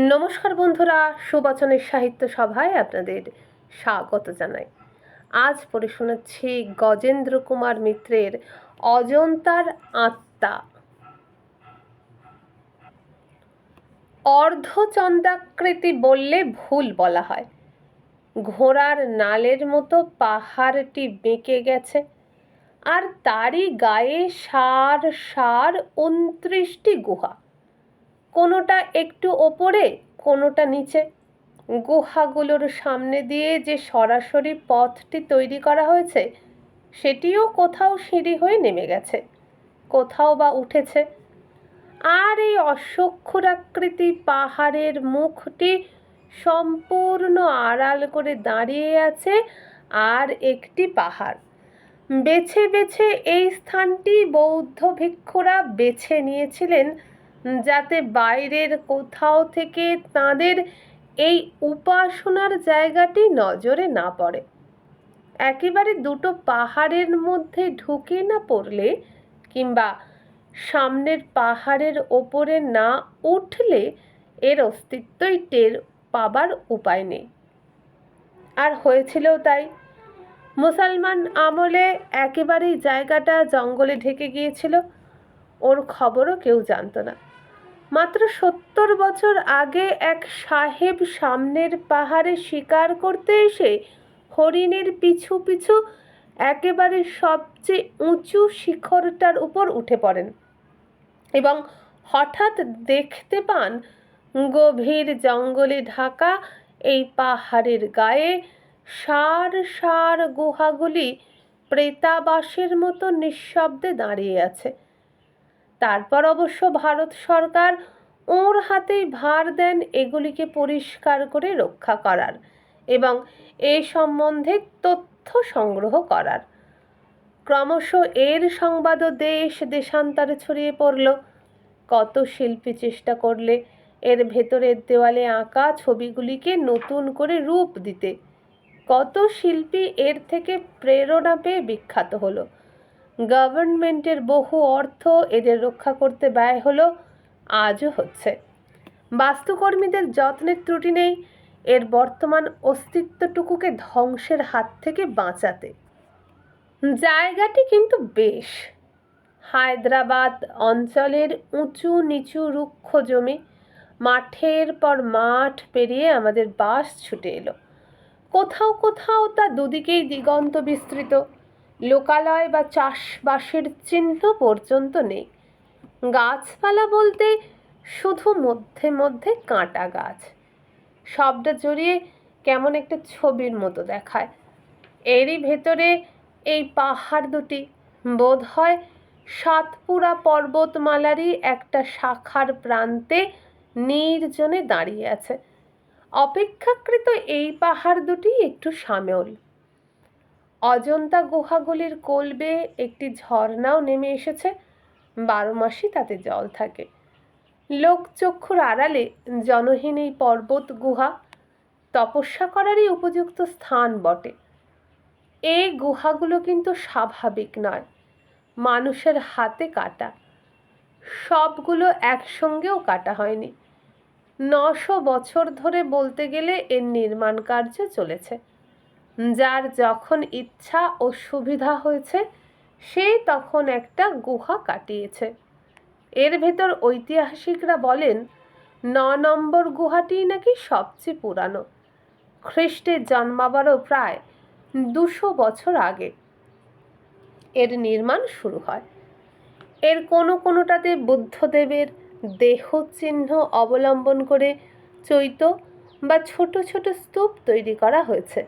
নমস্কার বন্ধুরা, সুবচনের সাহিত্য সভায় আপনাদের স্বাগত জানাই। আজ পড়ে শোনাচ্ছি গজেন্দ্র কুমার মিত্রের অজন্তার আত্মা। অর্ধচন্দ্রাকৃতি বললে ভুল বলা হয়। ঘোড়ার নালের মতো পাহাড়টি বেঁকে গেছে, আর তারই গায়ে সার সার 29টি গুহা, কোনোটা একটু ওপরে কোনোটা নিচে। গুহাগুলোর সামনে দিয়ে যে সরাসরি পথটি তৈরি করা হয়েছে সেটিও কোথাও সিঁড়ি হয়ে নেমে গেছে, কোথাও বা উঠেছে। আর এই অশ্বক্ষুরাকৃতি পাহাড়ের মুখটি সম্পূর্ণ আড়াল করে দাঁড়িয়ে আছে আর একটি পাহাড়। বেছে বেছে এই স্থানটি বৌদ্ধ ভিক্ষুরা বেছে নিয়েছিলেন যাতে বাইরের কোথাও থেকে তাঁদের এই উপাসনার জায়গাটি নজরে না পড়ে। একেবারে দুটো পাহাড়ের মধ্যে ঢুকে না পড়লে কিংবা সামনের পাহাড়ের ওপরে না উঠলে এর অস্তিত্বই টের পাবার উপায় নেই। আর হয়েছিলও তাই। মুসলমান আমলে একেবারেই জায়গাটা জঙ্গলে ঢেকে গিয়েছিল, ওর খবরও কেউ জানতো না। মাত্র 70 বছর আগে এক সাহেব সামনের পাহাড়ে শিকার করতে এসে হরিণের পিছু পিছু একেবারে সবচেয়ে উঁচু শিখরটার উপর উঠে পড়েন এবং হঠাৎ দেখতে পান গভীর জঙ্গলে ঢাকা এই পাহাড়ের গায়ে সার সার গুহাগুলি প্রেতাবাসের মতো নিঃশব্দে দাঁড়িয়ে আছে। তারপর অবশ্য ভারত সরকার ওর হাতেই ভার দেন এগুলিকে পরিষ্কার করে রক্ষা করার এবং এ সম্বন্ধে তথ্য সংগ্রহ করার। ক্রমশ এর সংবাদও দেশ দেশান্তরে ছড়িয়ে পড়ল। কত শিল্পী চেষ্টা করলে এর ভেতরের দেওয়ালে আঁকা ছবিগুলিকে নতুন করে রূপ দিতে। কত শিল্পী এর থেকে প্রেরণা পেয়ে বিখ্যাত হলো। গভর্নমেন্টের বহু অর্থ এদের রক্ষা করতে ব্যয় হলো, আজও হচ্ছে। বাস্তুকর্মীদের যত্নের ত্রুটি নেই এর বর্তমান অস্তিত্বটুকুকে ধ্বংসের হাত থেকে বাঁচাতে। জায়গাটি কিন্তু বেশ। হায়দ্রাবাদ অঞ্চলের উঁচু নিচু রুক্ষ জমি, মাঠের পর মাঠ পেরিয়ে আমাদের বাস ছুটে এলো। কোথাও কোথাও তা দুদিকেই দিগন্ত বিস্তৃত, লোকালয় বা চাষবাসের চিহ্ন পর্যন্ত নেই। গাছপালা বলতে শুধু মধ্যে মধ্যে কাঁটা গাছ, সবটা জড়িয়ে কেমন একটা ছবির মতো দেখায়। এরই ভেতরে এই পাহাড় দুটি বোধ হয় সাতপুরা পর্বতমালারই একটা শাখার প্রান্তে নির্জনে দাঁড়িয়ে আছে। অপেক্ষাকৃত এই পাহাড় দুটি একটু সামেল। অজন্তা গুহাগুলির কোল বেয়ে একটি ঝর্ণাও নেমে এসেছে, 12 মাসই তাতে জল থাকে। লোকচক্ষুর আড়ালে জনহীন এই পর্বত গুহা তপস্যা করারই উপযুক্ত স্থান বটে। এই গুহাগুলো কিন্তু স্বাভাবিক নয়, মানুষের হাতে কাটা। সবগুলো একসঙ্গেও কাটা হয়নি। 900 বছর ধরে বলতে গেলে এর নির্মাণ কার্য চলেছে। যার যখন ইচ্ছা ও সুবিধা হয়েছে সে তখন একটা গুহা কাটিয়েছে। এর ভেতর ঐতিহাসিকরা বলেন 9 নম্বর গুহাটিই নাকি সবচেয়ে পুরানো। খ্রিস্টের জন্মাবারও প্রায় 200 বছর আগে এর নির্মাণ শুরু হয়। এর কোনোটাতে বুদ্ধদেবের দেহ চিহ্ন অবলম্বন করে চৈত্য বা ছোট ছোট স্তূপ তৈরি করা হয়েছে।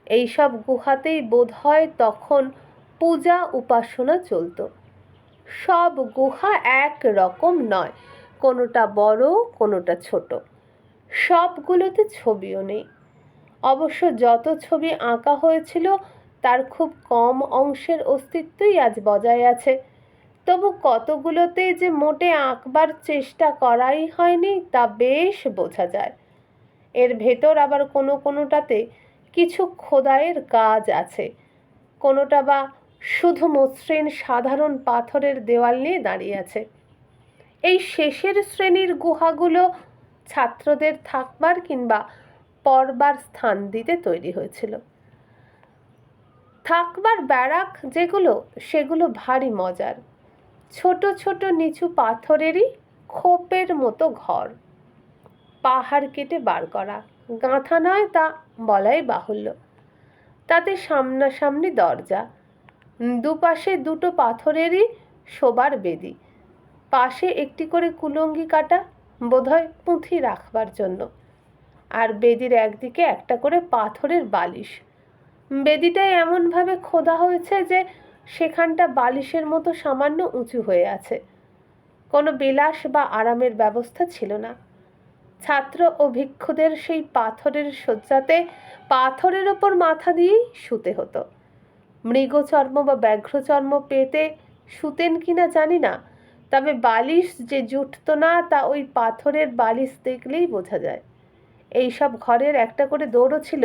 এইসব গুহাতেই বোধহয় তখন পূজা উপাসনা চলত। সব গুহা এক রকম নয়, কোনোটা বড় কোনোটা ছোট। সবগুলোতে ছবিও নেই। অবশ্য যত ছবি আঁকা হয়েছিল তার খুব কম অংশের অস্তিত্বই আজ বজায় আছে। তবু কতগুলোতে যে মোটে আঁকবার চেষ্টা করাই হয়নি তা বেশ বোঝা যায়। এর ভেতর আবার কোনোটাতে কিছু খোদাইয়ের কাজ আছে, কোনোটা বা শুধু মসৃণ সাধারণ পাথরের দেওয়াল নিয়ে দাঁড়িয়ে আছে। এই শেষের শ্রেণীর গুহাগুলো ছাত্রদের থাকবার কিংবা পড়বার স্থান দিতে তৈরি হয়েছিল। থাকবার ব্যারাক যেগুলো, সেগুলো ভারী মজার। ছোট ছোট নিচু পাথরেরই খোপের মতো ঘর, পাহাড় কেটে বার করা, গাঁথা নয় তা বলাই বাহুল্য। তাতে সামনাসামনি দরজা, দুপাশে দুটো পাথরেরই শোবার বেদি, পাশে একটি করে কুলঙ্গি কাটা, বোধহয় পুঁথি রাখবার জন্য, আর বেদির একদিকে একটা করে পাথরের বালিশ। বেদিটায় এমনভাবে খোদা হয়েছে যে সেখানটা বালিশের মতো সামান্য উঁচু হয়ে আছে। কোনো বিলাস বা আরামের ব্যবস্থা ছিল না। ছাত্র ও ভিক্ষুদের সেই পাথরের শয্যাতে পাথরের ওপর মাথা দিয়েই শুতে হতো। মৃগচর্ম বা ব্যাঘ্রচর্ম পেতে শুতেন কিনা জানি না, তবে বালিশ যে জুটত না তা ওই পাথরের বালিশ দেখলেই বোঝা যায়। এইসব ঘরের একটা করে দৌড়ও ছিল,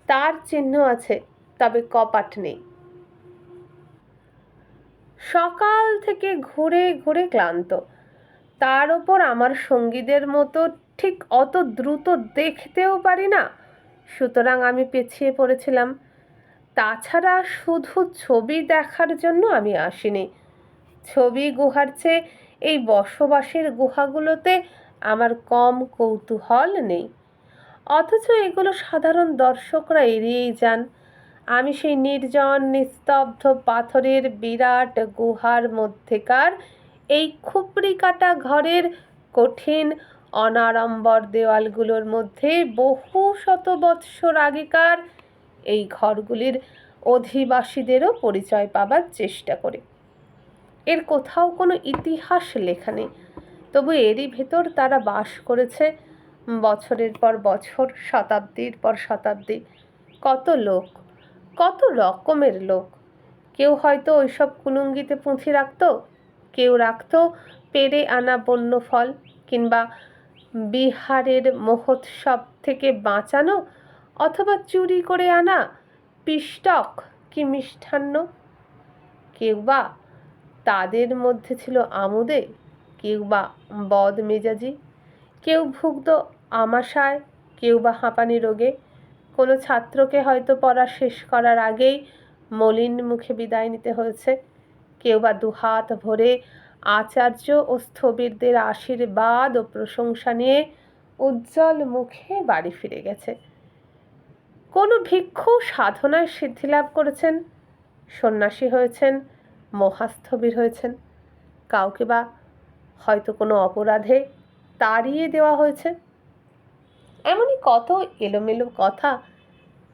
তার চিহ্ন আছে, তবে কপাট নেই। সকাল থেকে ঘুরে ঘুরে ক্লান্ত, তার ওপর আমার সঙ্গীদের মতো ঠিক অত দ্রুত দেখতেও পারি না, সুতরাং আমি পিছিয়ে পড়েছিলাম। তাছাড়া শুধু ছবি দেখার জন্য আমি আসিনি। ছবি গুহার চেয়ে এই বসবাসের গুহাগুলোতে আমার কম কৌতূহল নেই, অথচ এগুলো সাধারণ দর্শকরা এড়িয়েই যান। আমি সেই নির্জন নিস্তব্ধ পাথরের বিরাট গুহার মধ্যেকার এই খুপড়ি কাটা ঘরের কঠিন অনাড়ম্বর দেওয়ালগুলোর মধ্যে বহু শত বৎসর আগেকার এই ঘরগুলির অধিবাসীদেরও পরিচয় পাবার চেষ্টা করি। এর কোথাও কোনো ইতিহাস লেখা নেই, তবু এরই ভেতর তারা বাস করেছে বছরের পর বছর, শতাব্দীর পর শতাব্দী। কত লোক, কত রকমের লোক। কেউ হয়তো ওইসব কুলুঙ্গিতে পুঁথি রাখত, কেউ রাখত পেড়ে আনা বন্য ফল কিংবা বিহারের মহোৎসব থেকে বাঁচানো অথবা চুরি করে আনা পিষ্টক কি মিষ্টান্ন। কেউ বা তাদের মধ্যে ছিল আমোদে, কেউ বা বদমেজাজি, কেউ ভুগত আমাশায়, কেউ বা হাঁপানি রোগে। কোনো ছাত্রকে হয়তো পড়া শেষ করার আগেই মলিন মুখে বিদায় নিতে হয়েছে, কেউ বা দুহাত ভরে আচার্য ও স্থবিরদের আশীর্বাদ ও প্রশংসা নিয়ে উজ্জ্বল মুখে বাড়ি ফিরে গেছে। কোনো ভিক্ষু সাধনায় সিদ্ধিলাভ করেছেন, সন্ন্যাসী হয়েছেন, মহাস্থবির হয়েছেন, কাউকে বা হয়তো কোনো অপরাধে তাড়িয়ে দেওয়া হয়েছে। এমনই কত এলোমেলো কথা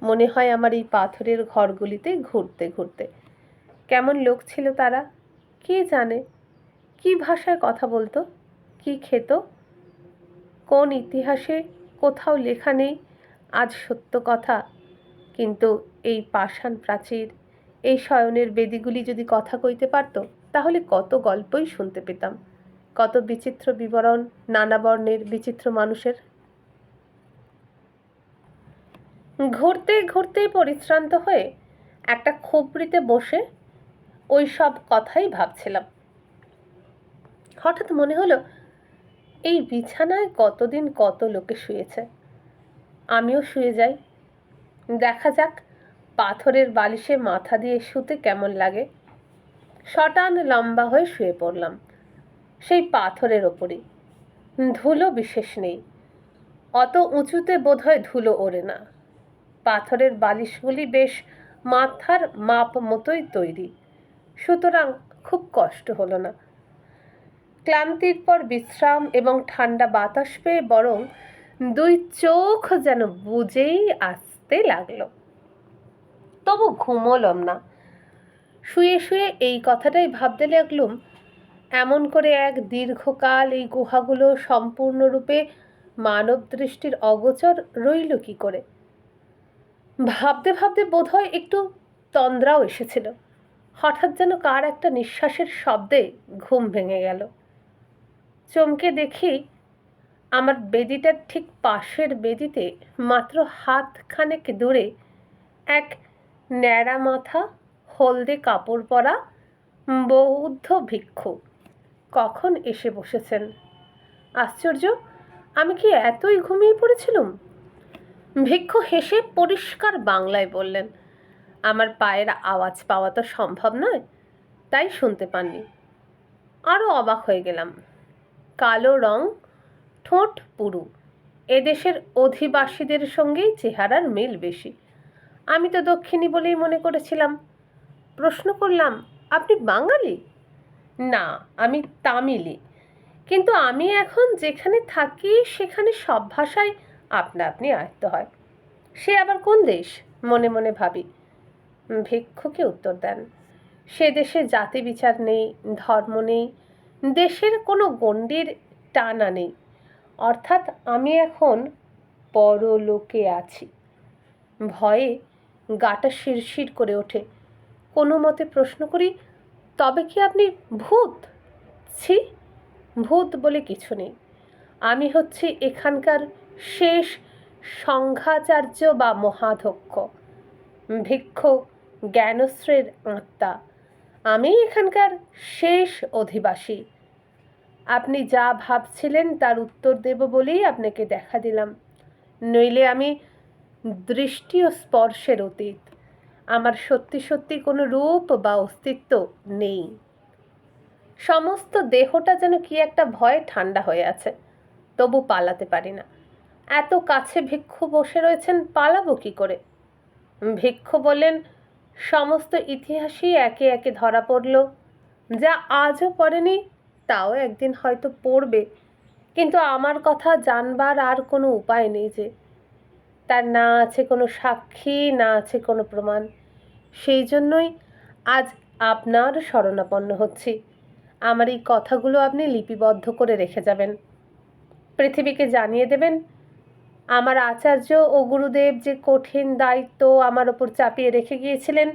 মনে হয় আমার এই পাথরের ঘরগুলিতে ঘুরতে ঘুরতে। কেমন লোক ছিল তারা, কে জানে? কি ভাষায় কথা বলতো, কি খেত, কোন ইতিহাসে কোথাও লেখা নেই আজ সত্য কথা। কিন্তু এই পাষাণ প্রাচীর, এই শয়নের বেদিগুলি যদি কথা কইতে পারত, তাহলে কত গল্পই শুনতে পেতাম, কত বিচিত্র বিবরণ, নানা বর্ণের বিচিত্র মানুষের। ঘুরতে ঘুরতে পরিশ্রান্ত হয়ে একটা খুপড়িতে বসে ওই সব কথাই ভাবছিলাম। হঠাৎ মনে হলো, এই বিছানায় কতদিন কত লোকে শুয়েছে, আমিও শুয়ে যাই, দেখা যাক পাথরের বালিশে মাথা দিয়ে শুতে কেমন লাগে। শটান লম্বা হয়ে শুয়ে পড়লাম সেই পাথরের ওপরই। ধুলো বিশেষ নেই, অত উঁচুতে বোধহয় ধুলো ওড়ে না। পাথরের বালিশগুলি বেশ মাথার মাপ মতোই তৈরি, সুতরাং খুব কষ্ট হলো না। ক্লান্তির পর বিশ্রাম এবং ঠান্ডা বাতাস পেয়ে বরং দুই চোখ যেন বুজেই আসতে লাগলো। তবু ঘুমোলাম না। শুয়ে শুয়ে এই কথাটাই ভাবতে লাগলুম, এমন করে এক দীর্ঘকাল এই গুহাগুলো সম্পূর্ণরূপে মানব দৃষ্টির অগোচর রইল কি করে। ভাবতে ভাবতে বোধহয় একটু তন্দ্রাও এসেছিল। হঠাৎ যেন কার একটা নিঃশ্বাসের শব্দে ঘুম ভেঙে গেল। চমকে দেখি আমার বেদিটার ঠিক পাশের বেদিতে মাত্র হাতখানেক দূরে এক ন্যাড়া মাথা, হলদে কাপড় পরা বৌদ্ধ ভিক্ষু কখন এসে বসেছেন। আশ্চর্য, আমি কি এতই ঘুমিয়ে পড়েছিলুম? ভিক্ষু হেসে পরিষ্কার বাংলায় বললেন, আমার পায়ের আওয়াজ পাওয়া তো সম্ভব নয়, তাই শুনতে পাননি। আরও অবাক হয়ে গেলাম। কালো রং, ঠোঁট পুরু, এদেশের অধিবাসীদের সঙ্গেই চেহারার মিল বেশি। আমি তো দক্ষিণী বলেই মনে করেছিলাম। প্রশ্ন করলাম, আপনি বাঙালি? না, আমি তামিলি, কিন্তু আমি এখন যেখানে থাকি সেখানে সব ভাষাই আপনা আপনি আয়ত্ত হয়। সে আবার কোন দেশ? মনে মনে ভাবি। ভিক্ষুকে উত্তর দেন, সে দেশে জাতি বিচার নেই, ধর্ম নেই, দেশের কোনো গণ্ডির টানা নেই। অর্থাৎ আমি এখন পরলোকে আছি। ভয়ে গাটা শিরশির করে ওঠে। কোনো মতে প্রশ্ন করি, তবে কি আপনি ভূত? ছি, ভূত বলে কিছু নেই। আমি হচ্ছি এখানকার শেষ সংঘাচার্য বা মহাধ্যক্ষ, ভিক্ষু জ্ঞানশ্রের আত্মা। আমি এখানকার শেষ অধিবাসী। আপনি যা ভাবছিলেন তার উত্তর দেব বলেই আপনাকে দেখা দিলাম, নইলে আমি দৃষ্টি ও স্পর্শের অতীত। আমার সত্যি সত্যি কোনো রূপ বা অস্তিত্ব নেই। সমস্ত দেহটা যেন কি একটা ভয়ে ঠান্ডা হয়ে আছে, তবু পালাতে পারি না। এত কাছে ভিক্ষু বসে রয়েছেন, পালাবো কি করে? ভিক্ষু বললেন, সমস্ত ইতিহাসই একে একে ধরা পড়ল। যা আজও পড়েনি তাও একদিন হয়তো পড়বে, কিন্তু আমার কথা জানবার আর কোনো উপায় নেই যে। তার না আছে কোনো সাক্ষী, না আছে কোনো প্রমাণ। সেই জন্যই আজ আপনার শরণাপন্ন হচ্ছি। আমার এই কথাগুলো আপনি লিপিবদ্ধ করে রেখে যাবেন, পৃথিবীকে জানিয়ে দেবেন আমার আচার্য ও গুরুদেব যে কঠিন দায়িত্ব আমার ওপর চাপিয়ে রেখে গিয়েছিলেন,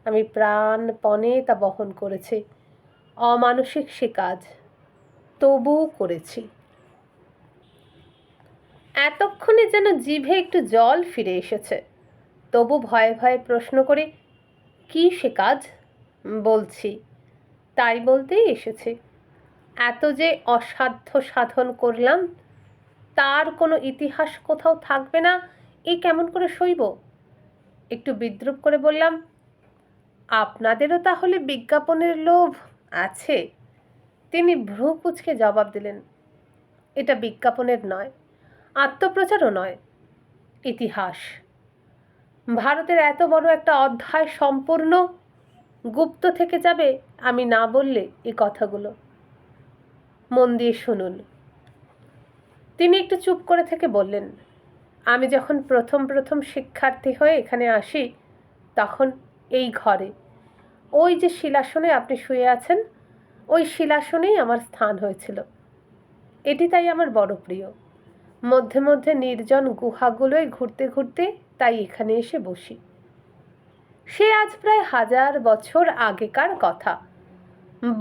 আমি প্রাণপণে তা বহন করেছি। অমানসিক সে কাজ, তবুও করেছি। এতক্ষণে যেন জিভে একটু জল ফিরে এসেছে, তবু ভয়ে ভয়ে প্রশ্ন করি, কি সে কাজ? বলছি, তাই বলতেই এসেছি। এত যে অসাধ্য সাধন করলাম, তার কোনো ইতিহাস কোথাও থাকবে না, এ কেমন করে সইব? একটু বিদ্রূপ করে বললাম, আপনাদেরও তাহলে বিজ্ঞাপনের লোভ আছে? তিনি ভ্রু কুঁচকে জবাব দিলেন, এটা বিজ্ঞাপনের নয়, আত্মপ্রচারও নয়, ইতিহাস। ভারতের এত বড় একটা অধ্যায় সম্পূর্ণ গুপ্ত থেকে যাবে আমি না বললে এই কথাগুলো। মন দিয়ে শুনুন। তিনি একটু চুপ করে থেকে বললেন, আমি যখন প্রথম শিক্ষার্থী হয়ে এখানে আসি, তখন এই ঘরে, ওই যে শিলাসনে আপনি শুয়ে আছেন, ওই শিলাসনেই আমার স্থান হয়েছিল। এটি তাই আমার বড় প্রিয়। মধ্যে মধ্যে নির্জন গুহাগুলোয় ঘুরতে ঘুরতে তাই এখানে এসে বসি। সে আজ প্রায় 1000 বছর আগেকার কথা।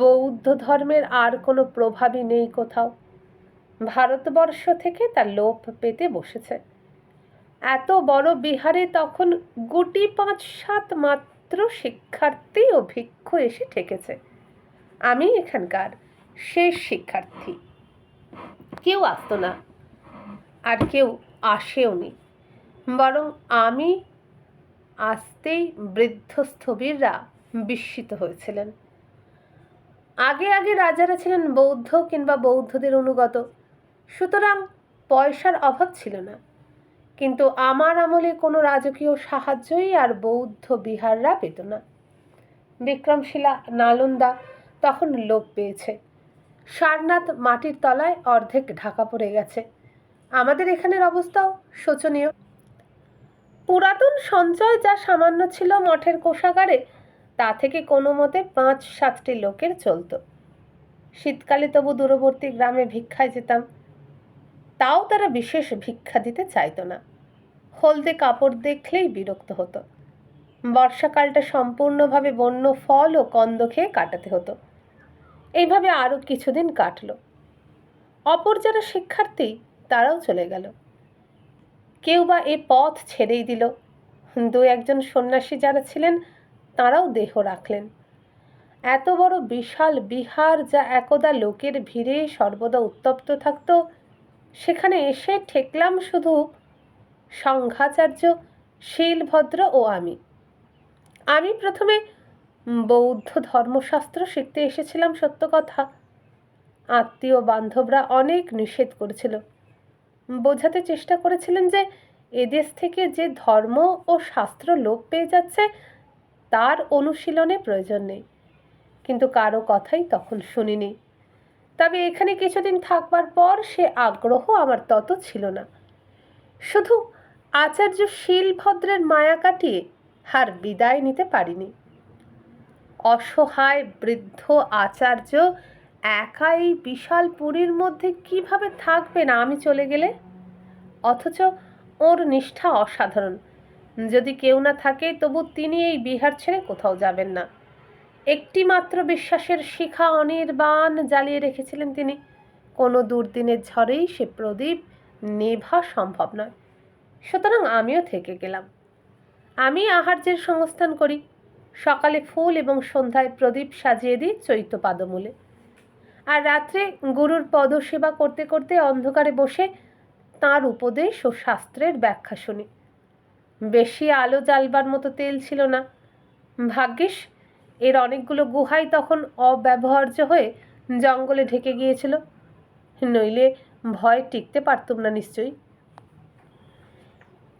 বৌদ্ধ ধর্মের আর কোনো প্রভাবই নেই কোথাও। ভারতবর্ষ থেকে তার লোপ পেতে বসেছে। এত বড় বিহারে তখন গুটি 5-7 মাত্র শিক্ষার্থী ও ভিক্ষু এসে ঠেকেছে। আমি এখানকার শেষ শিক্ষার্থী। কেউ আসতো না, আর কেউ আসেওনি। বরং আমি আসতেই বৃদ্ধ স্থবিররা বিস্মিত হয়েছিলেন। আগে আগে রাজারা ছিলেন বৌদ্ধ কিংবা বৌদ্ধদের অনুগত, সুতরাং পয়সার অভাব ছিল না। কিন্তু আমার আমলে কোনো রাজকীয় সাহায্যই আর বৌদ্ধ বিহাররা পেত না। বিক্রমশিলা, নালন্দা তখন লোপ পেয়েছে। সারনাথ মাটির তলায় অর্ধেক ঢাকা পড়ে গেছে। আমাদের এখানের অবস্থাও শোচনীয়। পুরাতন সঞ্চয় যা সামান্য ছিল মঠের কোষাগারে, তা থেকে কোনো মতে 5-7টি লোকের চলত। শীতকালে তবু দূরবর্তী গ্রামে ভিক্ষায় যেতাম, তাও তারা বিশেষ ভিক্ষা দিতে চাইতো না। হলদে কাপড় দেখলেই বিরক্ত হতো। বর্ষাকালটা সম্পূর্ণভাবে বন্য ফল ও কন্দ খেয়ে কাটাতে হতো। এইভাবে আরও কিছুদিন কাটল। অপর যারা শিক্ষার্থী তারাও চলে গেল, কেউ বা এ পথ ছেড়েই দিল। 2-1 সন্ন্যাসী যারা ছিলেন তারাও দেহ রাখলেন। এত বড় বিশাল বিহার, যা একদা লোকের ভিড়ে সর্বদা উত্তপ্ত থাকত, সেখানে এসে ঠেকলাম শুধু সংঘাচার্য, শীলভদ্র ও আমি। আমি প্রথমে বৌদ্ধ ধর্মশাস্ত্র শিখতে এসেছিলাম সত্য কথা। আত্মীয় বান্ধবরা অনেক নিষেধ করেছিল, বোঝাতে চেষ্টা করেছিলেন যে এদেশ থেকে যে ধর্ম ও শাস্ত্র লোপ পেয়ে যাচ্ছে তার অনুশীলনে প্রয়োজন নেই, কিন্তু কারো কথাই তখন শুনিনি। তবে এখানে কিছুদিন থাকবার পর সে আগ্রহ আমার তত ছিল না। শুধু আচার্য শীলভদ্রের মায়া কাটিয়ে আর বিদায় নিতে পারিনি। অসহায় বৃদ্ধ আচার্য একাই বিশাল পুরীর মধ্যে কিভাবে থাকবে না আমি চলে গেলে? অথচ ওর নিষ্ঠা অসাধারণ। যদি কেউ না থাকে তবু তিনি এই বিহার ছেড়ে কোথাও যাবেন না। একটি মাত্র বিশ্বাসের শিখা অনির্বাণ জ্বালিয়ে রেখেছিলেন তিনি। কোনো দুর্দিনের ঝড়েই সে প্রদীপ নেভা সম্ভব নয়। সুতরাং আমিও থেকে গেলাম। আমি আহার্যের সংস্থান করি। সকালে ফুল এবং সন্ধ্যায় প্রদীপ সাজিয়ে দিই চৈত্য পাদমূলে। আর রাত্রে গুরুর পদসেবা করতে করতে অন্ধকারে বসে তাঁর উপদেশ ও শাস্ত্রের ব্যাখ্যা শুনি। বেশি আলো জ্বালবার মতো তেল ছিল না। ভাগ্যিস এর অনেকগুলো গুহাই তখন অব্যবহার্য হয়ে জঙ্গলে ঢেকে গিয়েছিল, নইলে ভয় টিকতে পারতুম না নিশ্চয়ই।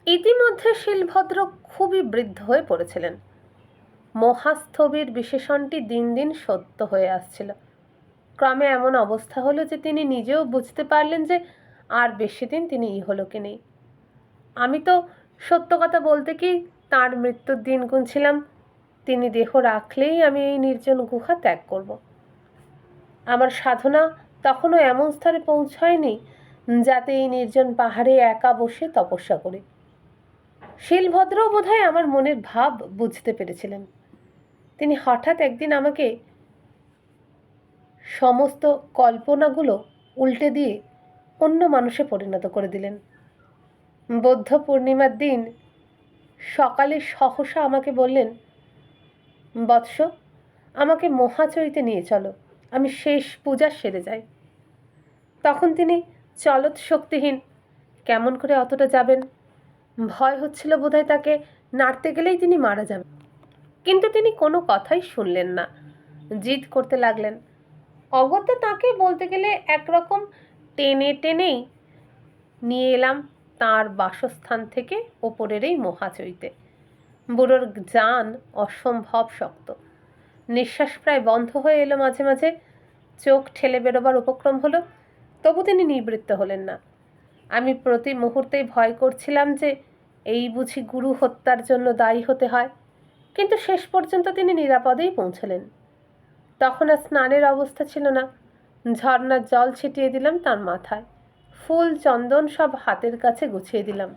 ইতিমধ্যে শীলভদ্র খুবই বৃদ্ধ হয়ে পড়েছিলেন। মহাস্থবির বিশেষণটি দিন দিন সত্য হয়ে আসছিল। ক্রমে এমন অবস্থা হলো যে তিনি নিজেও বুঝতে পারলেন যে আর বেশি দিন তিনি ইহলোকে নেই। আমি তো সত্য কথা বলতে কি তাঁর মৃত্যুর দিন গুনছিলাম। তিনি দেহ রাখলেই আমি এই নির্জন গুহা ত্যাগ করব। আমার সাধনা তখনও এমন স্তরে পৌঁছায়নি যাতে এই নির্জন পাহাড়ে একা বসে তপস্যা করি। শীলভদ্রও বোধহয় আমার মনের ভাব বুঝতে পেরেছিলেন। তিনি হঠাৎ একদিন আমাকে সমস্ত কল্পনাগুলো উল্টে দিয়ে অন্য মানুষে পরিণত করে দিলেন। বৌদ্ধ পূর্ণিমার দিন সকালে সহসা আমাকে বললেন, বৎস, আমাকে মহাচৈতে নিয়ে চলো, আমি শেষ পূজা সেরে যাই। তখন তিনি চলত শক্তিহীন, কেমন করে অতটা যাবেন? ভয় হচ্ছিল বোধহয় তাকে নাড়তে গেলেই তিনি মারা যাবেন। কিন্তু তিনি কোনো কথাই শুনলেন না, জিদ করতে লাগলেন। অগত্যা তাকে বলতে গেলে একরকম টেনে টেনেই নিয়ে এলাম তাঁর বাসস্থান থেকে ওপরের এই মহাচৈতে। বুড়োর জান অসম্ভব শক্ত, নিঃশ্বাস প্রায় বন্ধ হয়ে এলো মাঝে মাঝে, চোখ ঠেলে বেরোবার উপক্রম হলো, তবু তিনি নিবৃত্ত হলেন না। আমি প্রতি মুহূর্তেই ভয় করছিলাম যে এই বুঝি গুরু হত্যার জন্য দায়ী হতে হয়। কিন্তু শেষ পর্যন্ত তিনি নিরাপদেই পৌঁছলেন। তখন আর স্নানের অবস্থা ছিল না। ঝর্ণার জল ছিটিয়ে দিলাম তার মাথায়, ফুল চন্দন সব হাতের কাছে গুছিয়ে দিলাম।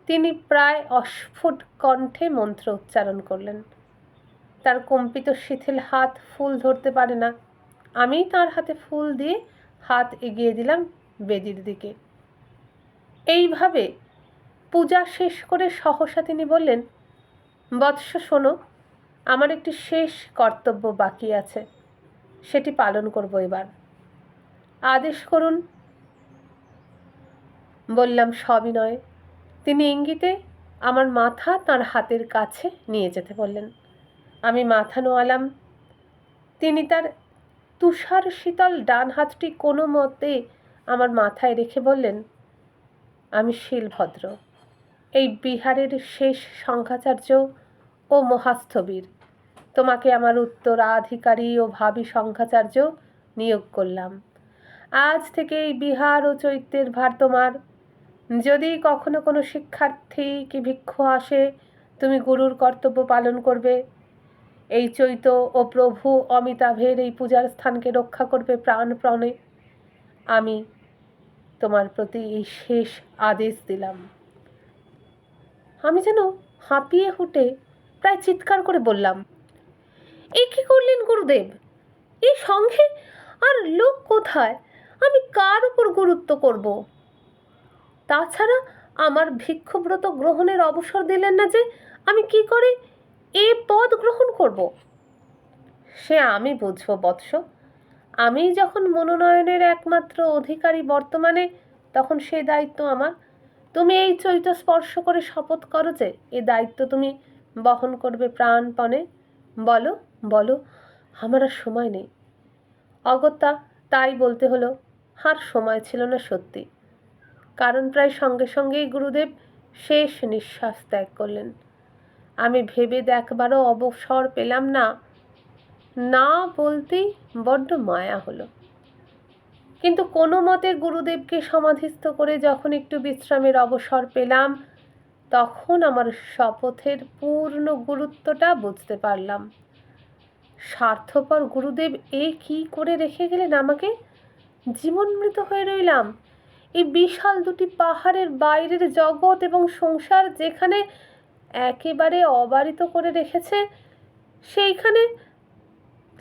তিনি প্রায় অস্ফুট কণ্ঠে মন্ত্র উচ্চারণ করলেন। তার কম্পিত শিথিল হাত ফুল ধরতে পারে না। আমি তার হাতে ফুল দিয়ে হাত এগিয়ে দিলাম বেদির দিকে। এইভাবে পূজা শেষ করে সহসা তিনি বললেন, বৎস শোনো, আমার একটি শেষ কর্তব্য বাকি আছে, সেটি পালন করব এবার। আদেশ করুন। বললাম সবিনয়ে। তিনি ইঙ্গিতে আমার মাথা তার হাতের কাছে নিয়ে যেতে বললেন। আমি মাথা নোয়ালাম। তিনি তার তুষার শীতল ডান হাতটি কোনো মতে আমার মাথায় রেখে বললেন, আমি শীলভদ্র, এই বিহারের শেষ সংঘাচার্য ও মহাস্থবির। তোমাকে আমার উত্তরাধিকারী ও ভাবী সংঘাচার্য নিয়োগ করলাম। আজ থেকে এই বিহার ও চৈত্যের ভার তোমার। যদি কখনো কোনো শিক্ষার্থী কি ভিক্ষু আসে, তুমি গুরুর কর্তব্য পালন করবে। এই চৈত্য ও প্রভু অমিতাভের এই পূজার স্থানকে রক্ষা করবে প্রাণপণে। আমি তোমার প্রতি এই শেষ আদেশ দিলাম। আমি যেন হাঁপিয়ে উঠে প্রায় চিৎকার করে বললাম, এই কি করলেন গুরুদেব? এই সঙ্গে আর লোক কোথায়? আমি কার উপর গুরুত্ব করব? তাছাড়া আমার ভিক্ষুব্রত গ্রহণের অবসর দিলেন না যে আমি কি করে এ পদ গ্রহণ করব? সে আমি বুঝব বৎস। আমি যখন মনোনয়নের একমাত্র অধিকারী, বর্তমানে তখন সেই দায়িত্ব আমার। তুমি এই চৈত্য স্পর্শ করে শপথ করো যে এ দায়িত্ব তুমি বহন করবে প্রাণপণে। বলো, বলো। আমার আর সময় নেই। অগত্যা তাই বলতে হলো। আর সময় ছিল না সত্যি, কারণ প্রায় সঙ্গে সঙ্গেই গুরুদেব শেষ নিঃশ্বাস ত্যাগ করলেন। আমি ভেবে দেখবারও অবসর পেলাম না, না বলতেই বড্ড মায়া হলো। কিন্তু কোনো মতে গুরুদেবকে সমাধিস্থ করে যখন একটু বিশ্রামের অবসর পেলাম, তখন আমার শপথের পূর্ণ গুরুত্বটা বুঝতে পারলাম। স্বার্থপর গুরুদেব এ কি করে রেখে গেলেন আমাকে? জীবনমৃত হয়ে রইলাম এই বিশাল দুটি পাহাড়ের বাইরের জগৎ এবং সংসার যেখানে একেবারে অবারিত করে রেখেছে, সেইখানে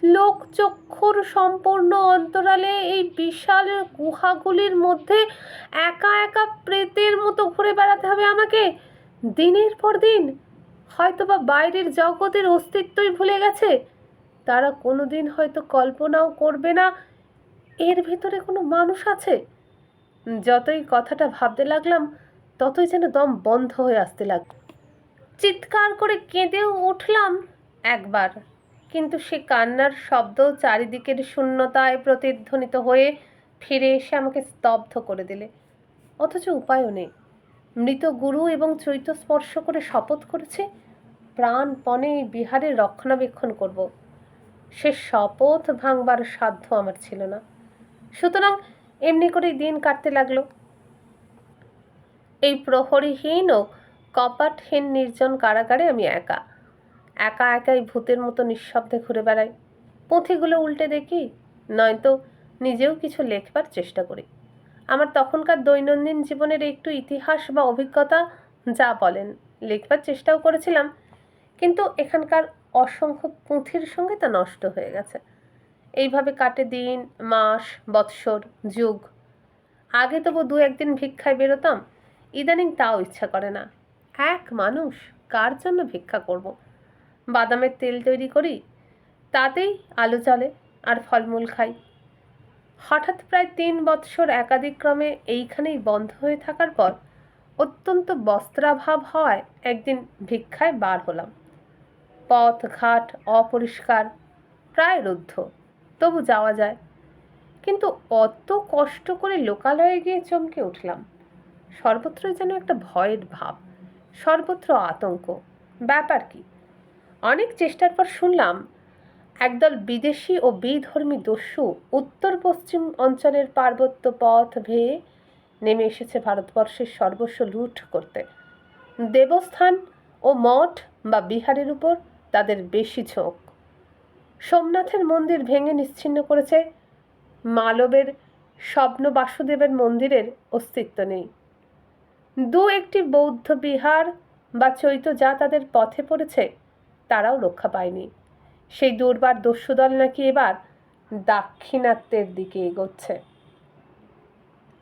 লোকচক্ষুর সম্পূর্ণ অন্তরালে এই বিশাল গুহাগুলির মধ্যে একা একা প্রেতের মতো ঘুরে বেড়াতে হবে আমাকে দিনের পর দিন। হয়তোবা বাইরের জগতের অস্তিত্বই ভুলে গেছে, তারা কোনোদিন হয়তো কল্পনাও করবে না এর ভেতরে কোনো মানুষ আছে। যতই কথাটা ভাবতে লাগলাম, ততই যেন দম বন্ধ হয়ে আসতে লাগলো। চিৎকার করে কেঁদেও উঠলাম একবার, কিন্তু সে কান্নার শব্দ চারিদিকের শূন্যতায় প্রতিধ্বনিত হয়ে ফিরে এসে আমাকে স্তব্ধ করে দিলে। অথচ উপায়ও নেই। মৃত গুরু এবং চৈত্য স্পর্শ করে শপথ করেছে প্রাণপণে এই বিহারের রক্ষণাবেক্ষণ করব। সে শপথ ভাঙবার সাধ্য আমার ছিল না। সুতরাং এমনি করেই দিন কাটতে লাগলো। এই প্রহরীহীন ও কপাটহীন নির্জন কারাগারে আমি একা একাই ভূতের মতো নিঃশব্দে ঘুরে বেড়াই। পুঁথিগুলো উল্টে দেখি, নয়তো নিজেও কিছু লেখবার চেষ্টা করি। আমার তখনকার দৈনন্দিন জীবনের একটু ইতিহাস বা অভিজ্ঞতা যা বলেন লিখবার চেষ্টাও করেছিলাম, কিন্তু এখানকার অসংখ্য পুঁথির সঙ্গে তা নষ্ট হয়ে গেছে। এইভাবে কাটে দিন, মাস, বৎসর, যুগ। আগে তবু দু একদিন ভিক্ষায় বেরোতাম, ইদানিং তাও ইচ্ছা করে না। এক মানুষ, কার জন্য ভিক্ষা করব? বাদামের তেল তৈরি করি, তাতেই আলো চলে, আর ফলমূল খাই। হঠাৎ প্রায় 3 বৎসর একাদিক্রমে এইখানেই বন্ধ হয়ে থাকার পর অত্যন্ত বস্ত্রাভাব হওয়ায় একদিন ভিক্ষায় বার হলাম। পথ ঘাট অপরিষ্কার, প্রায় রুদ্ধ, তবু যাওয়া যায়। কিন্তু অত কষ্ট করে লোকালয়ে গিয়ে চমকে উঠলাম। সর্বত্রই যেন একটা ভয়ের ভাব, সর্বত্র আতঙ্ক। ব্যাপার কি? অনেক চেষ্টার পর শুনলাম একদল বিদেশি ও বিধর্মী দস্যু উত্তর পশ্চিম অঞ্চলের পার্বত্য পথ বেয়ে নেমে এসেছে ভারতবর্ষের সর্বস্ব লুঠ করতে। দেবস্থান ও মঠ বা বিহারের উপর তাদের বেশি ঝোঁক। সোমনাথের মন্দির ভেঙে নিশ্চিহ্ন করেছে, মালবের স্বপ্ন বাসুদেবের মন্দিরের অস্তিত্ব নেই। দু একটি বৌদ্ধ বিহার বা চৈত্য যা তাদের পথে পড়েছে, তারাও রক্ষা পায়নি। সেই দুর্বার দস্যুদল নাকি এবার দাক্ষিণাত্যের দিকে এগোচ্ছে।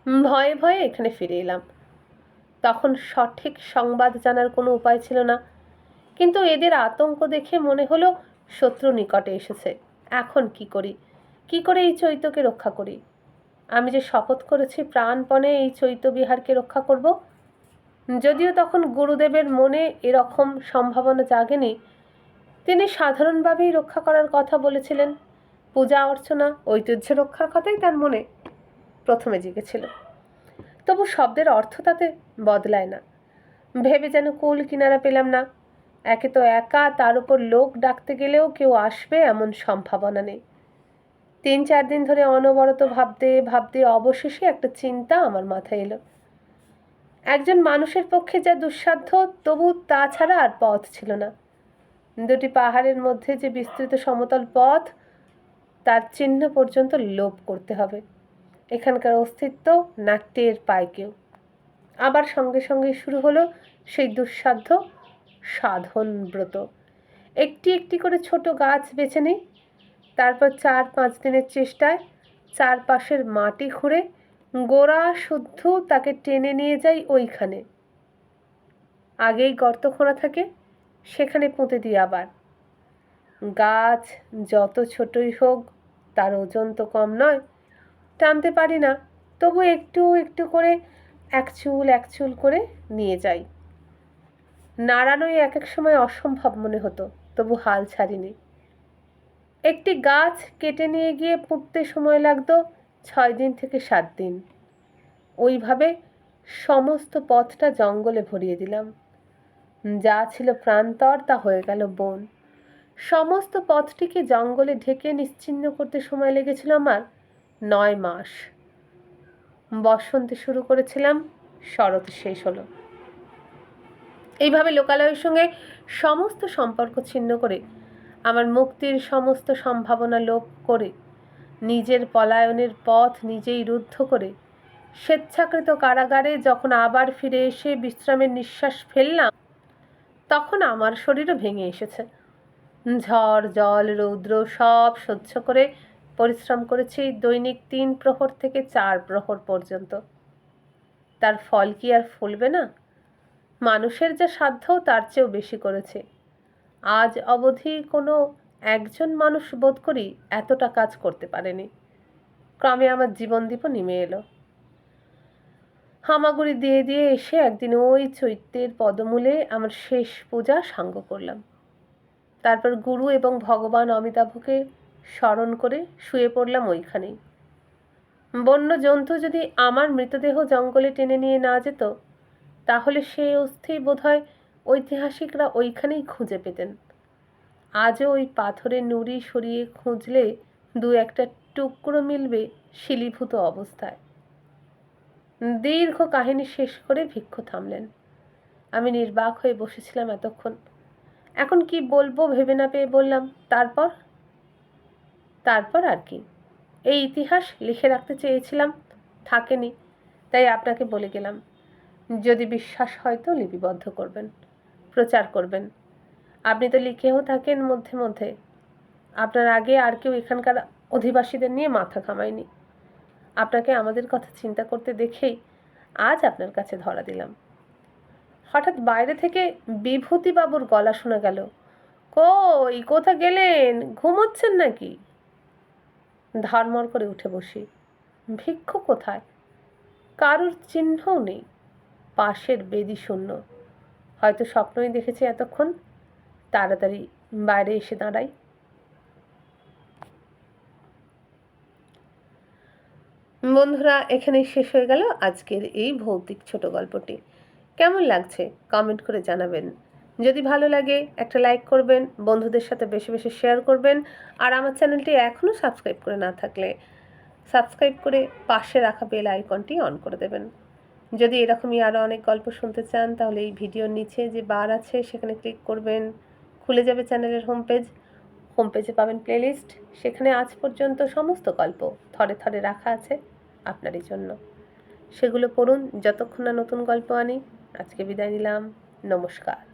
ভয়ে ভয়ে এখানে ফিরে এলাম। তখন সঠিক সংবাদ জানার কোনো উপায় ছিল না, কিন্তু এদের আতঙ্ক দেখে মনে হলো শত্রু নিকটে এসেছে। এখন কি করি? কি করে এই চৈত্যকে রক্ষা করি? আমি যে শপথ করেছি প্রাণপণে এই চৈত্য বিহারকে রক্ষা করব। যদিও তখন গুরুদেবের মনে এরকম সম্ভাবনা জাগেনি, তিনি সাধারণভাবেই রক্ষা করার কথা বলেছিলেন। পূজা অর্চনা, ঐতিহ্য রক্ষার কথাই তার মনে প্রথমে জেগেছিল। তবু শব্দের অর্থ তাতে বদলায় না। ভেবে যেন কুল কিনারা পেলাম না। একে তো একা, তার উপর লোক ডাকতে গেলেও কেউ আসবে এমন সম্ভাবনা নেই। 3-4 দিন ধরে অনবরত ভাবতে ভাবতে অবশেষে একটা চিন্তা আমার মাথায় এলো। একজন মানুষের পক্ষে যা দুঃসাধ্য, তবু তা ছাড়া আর পথ ছিল না। দুটি পাহাড়ের মধ্যে যে বিস্তৃত সমতল পথ, তার চিহ্ন পর্যন্ত লোপ করতে হবে। এখানকার অস্তিত্ব নাট্যের পায় কেউ। আবার সঙ্গে সঙ্গে শুরু হলো সেই দুঃসাধ্য সাধন ব্রত। একটি একটি করে ছোট গাছ বেছে নিই, তারপর 4-5 দিনের চেষ্টায় চারপাশের মাটি খুঁড়ে গোড়া শুদ্ধ তাকে টেনে নিয়ে যাই ওইখানে। আগেই গর্ত খোঁড়া থাকে, সেখানে পুঁতে দিই আবার। গাছ যত ছোটই হোক, তার ওজন তো কম নয়, টানতে পারি না, তবু একটু একটু করে এক চুল করে নিয়ে যাই। নাড়ানোই এক এক সময় অসম্ভব মনে হতো, তবু হাল ছাড়িনি। একটি গাছ কেটে নিয়ে গিয়ে পুঁততে সময় লাগতো 6 দিন থেকে 7 দিন। ওইভাবে সমস্ত পথটা জঙ্গলে ভরিয়ে দিলাম। যা ছিল প্রান্তর তা হয়ে গেল বন। সমস্ত পথটিকে জঙ্গলে ঢেকে নিশ্চিহ্ন করতে সময় লেগেছিল আমার 9 মাস। বসন্তে শুরু করেছিলাম, শরৎ শেষ হলো। এইভাবে লোকালয়ের সঙ্গে সমস্ত সম্পর্ক ছিন্ন করে, আমার মুক্তির সমস্ত সম্ভাবনা লোপ করে, নিজের পলায়নের পথ নিজেই রুদ্ধ করে, স্বেচ্ছাকৃত কারাগারে যখন আবার ফিরে এসে বিশ্রামের নিঃশ্বাস ফেললাম, তখন আমার শরীরও ভেঙে এসেছে। ঝড় জল রৌদ্র সব সহ্য করে পরিশ্রম করেছি দৈনিক 3 প্রহর থেকে 4 প্রহর পর্যন্ত। তার ফল কি আর ফলবে না? মানুষের যা সাধ্য তার চেয়েও বেশি করেছে। আজ অবধি কোনো একজন মানুষ বোধ করি এতটা কাজ করতে পারেনি। ক্রমে আমার জীবনদীপও নেমে এলো। হামাগুড়ি দিয়ে দিয়ে এসে একদিন ওই চৈত্যের পদমূলে আমার শেষ পূজা সাঙ্গ করলাম। তারপর গুরু এবং ভগবান অমিতাভকে স্মরণ করে শুয়ে পড়লাম ওইখানেই। বন্য জন্তু যদি আমার মৃতদেহ জঙ্গলে টেনে নিয়ে না যেত, তাহলে সেই অস্থি বোধহয় ঐতিহাসিকরা ওইখানেই খুঁজে পেতেন। আজও ওই পাথরের নুড়ি সরিয়ে খুঁজলে 2-1টা টুকরো মিলবে শিলীভূত অবস্থায়। দীর্ঘ কাহিনী শেষ করে ভিক্ষু থামলেন। আমি নির্বাক হয়ে বসেছিলাম এতক্ষণ। এখন কি বলবো ভেবে না পেয়ে বললাম, তারপর আর কি? এই ইতিহাস লিখে রাখতে চেয়েছিলাম, থাকেনি, তাই আপনাকে বলে গেলাম। যদি বিশ্বাস হয় তো লিপিবদ্ধ করবেন, প্রচার করবেন। আপনি তো লিখেও থাকেন মধ্যে মধ্যে। আপনার আগে আর কেউ এখানকার অধিবাসীদের নিয়ে মাথা ঘামায়নি। আপনাকে আমাদের কথা চিন্তা করতে দেখেই আজ আপনার কাছে ধরা দিলাম। হঠাৎ বাইরে থেকে বিভূতিবাবুর গলা শোনা গেল। কই, কোথা গেলেন? ঘুমোচ্ছেন নাকি? ধর্মর করে উঠে বসি। ভিক্ষু কোথায়? কারুর চিহ্নও নেই। পাশের বেদি শূন্য। হয়তো স্বপ্নই দেখেছি এতক্ষণ। তাড়াতাড়ি বাইরে এসে দাঁড়াই। বন্ধুরা, এখানেই শেষ হয়ে গেল আজকের এই ভৌতিক ছোট গল্পটি। কেমন লাগছে কমেন্ট করে জানাবেন। যদি ভালো লাগে একটা লাইক করবেন, বন্ধুদের সাথে বেশি বেশি শেয়ার করবেন, আর আমার চ্যানেলটি এখনও সাবস্ক্রাইব করে না থাকলে সাবস্ক্রাইব করে পাশে রাখা বেল আইকনটি অন করে দেবেন। যদি এরকমই আরও অনেক গল্প শুনতে চান, তাহলে এই ভিডিওর নিচে যে বার আছে সেখানে ক্লিক করবেন। খুলে যাবে চ্যানেলের হোমপেজে পাবেন প্লেলিস্ট। সেখানে আজ পর্যন্ত সমস্ত গল্প থরে থরে রাখা আছে আপনারই জন্য। সেগুলো পড়ুন যতক্ষণ না নতুন গল্প আনি। আজকে বিদায় নিলাম। নমস্কার।